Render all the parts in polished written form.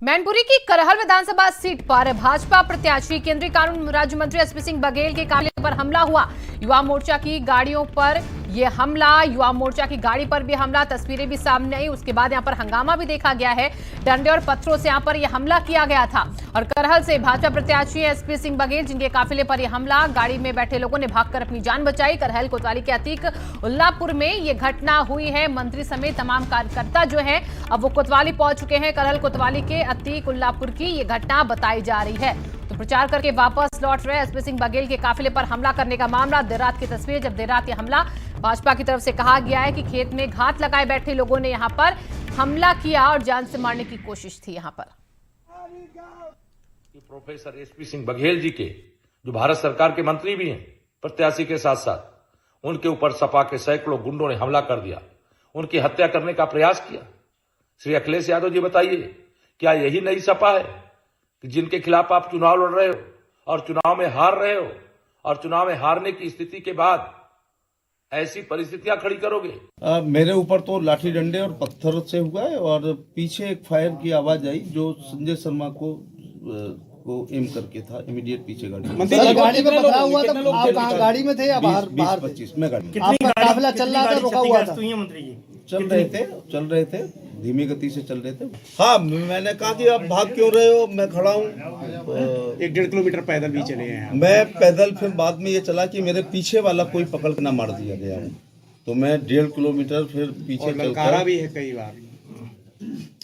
मैनपुरी की करहल विधानसभा सीट पर भाजपा प्रत्याशी केंद्रीय कानून राज्य मंत्री एसपी सिंह बघेल के काफिले पर हमला हुआ। युवा मोर्चा की गाड़ियों पर यह हमला, युवा मोर्चा की गाड़ी पर भी हमला, तस्वीरें भी सामने आई। उसके बाद यहां पर हंगामा भी देखा गया है। डंडे और पत्थरों से यहां पर यह हमला किया गया था। और करहल से भाजपा प्रत्याशी एसपी सिंह बघेल, जिनके काफिले पर यह हमला, गाड़ी में बैठे लोगों ने भागकर अपनी जान बचाई। करहल कोतवाली के अतीक उल्लापुर में यह घटना हुई है। मंत्री समेत तमाम कार्यकर्ता जो है अब वो कोतवाली पहुंच चुके हैं। करहल कोतवाली के अतीक उल्लापुर की यह घटना बताई जा रही है। तो प्रचार करके वापस लौट रहे एसपी सिंह बघेल के काफिले पर हमला करने का मामला। देर रात की तस्वीर, जब देर रात यह हमला भाजपा की तरफ से कहा गया है कि खेत में घात लगाए बैठे लोगों ने यहां पर हमला किया और जान से मारने की कोशिश थी। यहां पर प्रोफेसर एसपी सिंह बघेल जी के, जो भारत सरकार के मंत्री भी हैं, प्रत्याशी के साथ साथ, उनके ऊपर सपा के सैकड़ों गुंडों ने हमला कर दिया, उनकी हत्या करने का प्रयास किया। श्री अखिलेश यादव जी बताइए, क्या यही नई सपा है कि जिनके खिलाफ आप चुनाव लड़ रहे हो और चुनाव में हार रहे हो, और चुनाव में हारने की स्थिति के बाद ऐसी परिस्थितियां खड़ी करोगे? मेरे ऊपर तो लाठी डंडे और पत्थर से हुआ है, और पीछे एक फायर की आवाज आई जो संजय शर्मा को एम करके था। इमीडिएट पीछे गाड़ी गाड़ी में पकड़ा हुआ था। आप कहाँ गाड़ी में थे या बाहर? 20-25 में गाड़ी। आपका काफिला चल रहा था, रुका हुआ था? चल रहे थे, धीमी गति से चल रहे थे। हाँ, मैंने कहा कि आप भाग क्यों रहे हो, मैं खड़ा हूँ। 1-1.5 किलोमीटर पैदल भी चले हैं। मैं पैदल, फिर बाद में ये चला कि मेरे पीछे वाला कोई पकड़ के ना मार दिया गया है, तो मैं 1.5 किलोमीटर फिर पीछे ललकारा भी है कई बार।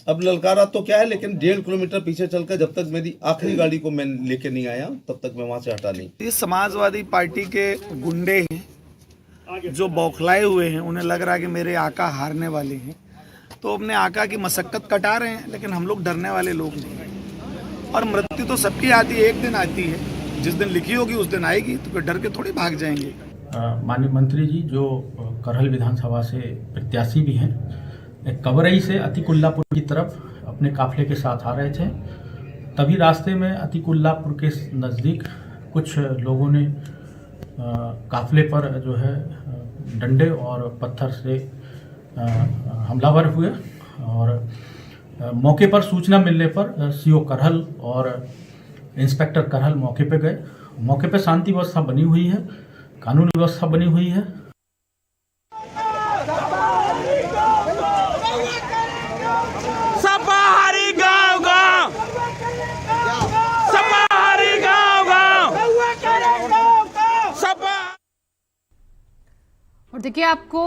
अब ललकारा तो क्या है, लेकिन 1.5 किलोमीटर पीछे चलकर जब तक मेरी आखिरी गाड़ी को मैं लेके नहीं आया, तब तक मैं वहां से हटा नहीं। ये समाजवादी पार्टी के गुंडे हैं जो बौखलाए हुए हैं। उन्हें लग रहा है कि मेरे आका हारने वाले हैं, तो अपने आका की मशक्कत कटा रहे हैं। लेकिन हम लोग डरने वाले लोग नहीं हैं। और मृत्यु तो सबकी आती है, एक दिन आती है। जिस दिन लिखी होगी उस दिन आएगी, तो डर के थोड़ी भाग जाएंगे। माननीय मंत्री जी जो करहल विधानसभा से प्रत्याशी भी हैं, कवरई से अतीकुल्लापुर की तरफ अपने काफिले के साथ आ रहे थे। तभी रास्ते में अतीकुल्लापुर के नज़दीक कुछ लोगों ने काफिले पर जो है डंडे और पत्थर से हमलावर हुए। और मौके पर सूचना मिलने पर सीओ करहल और इंस्पेक्टर करहल मौके पे गए। मौके पे शांति व्यवस्था बनी हुई है, कानून व्यवस्था बनी हुई है। और देखिए, आपको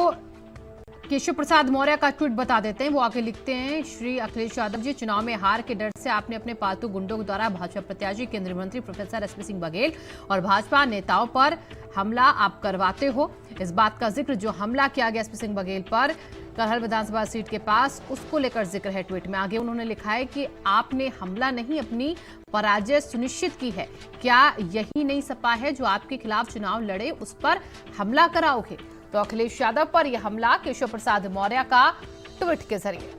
केशव प्रसाद मौर्य का ट्वीट बता देते हैं। वो आगे लिखते हैं, श्री अखिलेश यादव जी, चुनाव में हार के डर से आपने अपने पालतू गुंडों के द्वारा भाजपा प्रत्याशी केंद्रीय मंत्री प्रोफेसर एसपी सिंह बघेल और भाजपा नेताओं पर हमला आप करवाते हो। इस बात का जिक्र, जो हमला किया गया एसपी सिंह बघेल पर करहल विधानसभा सीट के पास, उसको लेकर जिक्र है ट्वीट में। आगे उन्होंने लिखा है कि आपने हमला नहीं, अपनी पराजय सुनिश्चित की है। क्या यही नई सपा है जो आपके खिलाफ चुनाव लड़े, उस पर हमला कराओगे? तो अखिलेश यादव पर यह हमला केशव प्रसाद मौर्य का ट्वीट के जरिए।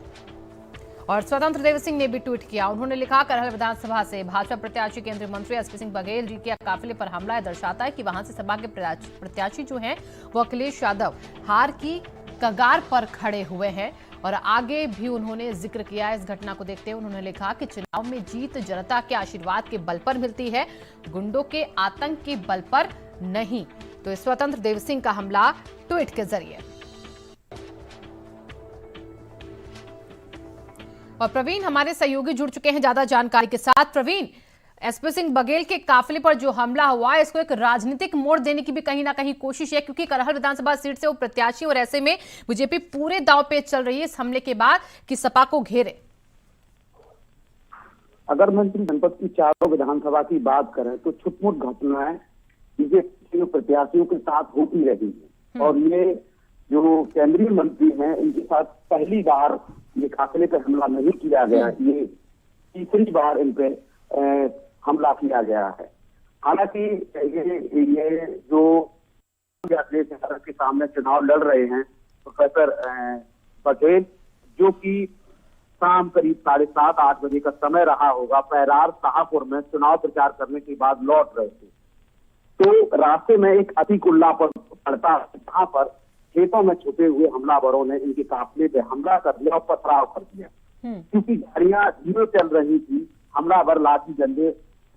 और स्वतंत्र देव सिंह ने भी ट्वीट किया। उन्होंने लिखा, करहल विधानसभा से भाजपा प्रत्याशी केंद्रीय मंत्री एसपी सिंह बघेल जी के काफिले पर हमला दर्शाता है कि वहां से सपा के प्रत्याशी जो हैं वो अखिलेश यादव हार की कगार पर खड़े हुए हैं। और आगे भी उन्होंने जिक्र किया। इस घटना को देखते हुए उन्होंने लिखा कि चुनाव में जीत जनता के आशीर्वाद के बल पर मिलती है, गुंडों के आतंक के बल पर नहीं। तो स्वतंत्र देव सिंह का हमला ट्वीट के जरिए। और प्रवीण हमारे सहयोगी जुड़ चुके हैं ज्यादा जानकारी के साथ। प्रवीण, एसपी सिंह बघेल के काफिले पर जो हमला हुआ है, इसको एक राजनीतिक मोड़ देने की भी कहीं ना कहीं कोशिश है, क्योंकि करहल विधानसभा सीट से वो प्रत्याशी, और ऐसे में बीजेपी पूरे दांव पे चल रही है इस हमले के बाद कि सपा को घेरे। अगर मंत्री जनपद की चारों विधानसभा की बात करें तो छुटमुट घटनाएं बीजेपी प्रत्याशियों के साथ होती रही है। और ये जो केंद्रीय मंत्री हैं, इनके साथ पहली बार ये काफिले पर हमला नहीं किया गया, ये तीसरी बार इन पे हमला किया गया है। हालांकि ये जो के सामने चुनाव लड़ रहे हैं प्रोफेसर बघेल, जो कि शाम करीब 7:30-8 बजे का समय रहा होगा, पैरार शाहपुर में चुनाव प्रचार करने के बाद लौट रहे थे। तो रास्ते में एक अतीकुल्ला पर पड़ता है, जहां पर खेतों में छुपे हुए हमलावरों ने इनके काफिले पे हमला कर दिया और पथराव कर दिया। क्योंकि गाड़ियां धीरे चल रही थी। हमलावर लाठी डंडे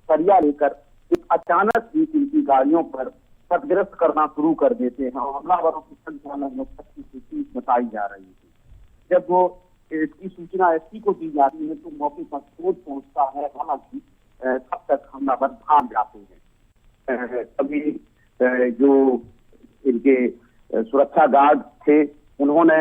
सरिया लेकर एक अचानक ही इनकी गाड़ियों पर क्षतिग्रस्त करना शुरू कर देते हैं और हमलावरों की संख्या में स्थिति बताई जा रही थी। जब वो इसकी सूचना एसपी को दी जाती है तो मौके पर क्रोध पहुंचता है, हालांकि तब तक हमलावर भाग जाते हैं। तभी जो इनके सुरक्षा गार्ड थे उन्होंने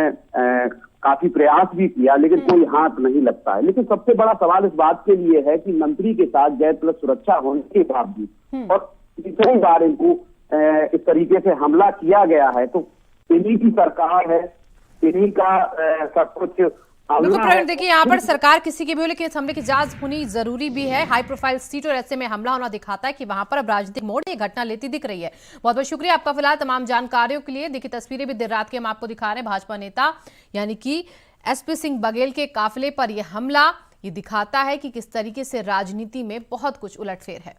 काफी प्रयास भी किया, लेकिन कोई हाथ नहीं लगता है। लेकिन सबसे बड़ा सवाल इस बात के लिए है कि मंत्री के साथ जय प्लस सुरक्षा होने के बावजूद और इतनी बार इनको इस तरीके से हमला किया गया है, तो इन्हीं की सरकार है, इन्हीं का सब कुछ। बिल्कुल प्रवीण, देखिए यहाँ पर सरकार किसी की भी हो, लेकिन इस हमले की जांच होनी जरूरी भी है। हाई प्रोफाइल सीट और ऐसे में हमला होना दिखाता है कि वहां पर अब राजनीतिक मोड़ ये घटना लेती दिख रही है। बहुत बहुत शुक्रिया आपका फिलहाल तमाम जानकारियों के लिए। देखिए तस्वीरें भी देर रात की हम आपको दिखा रहे हैं। भाजपा नेता यानी कि एसपी सिंह बघेल के काफिले पर यह हमला, ये दिखाता है कि किस तरीके से राजनीति में बहुत कुछ उलटफेर है।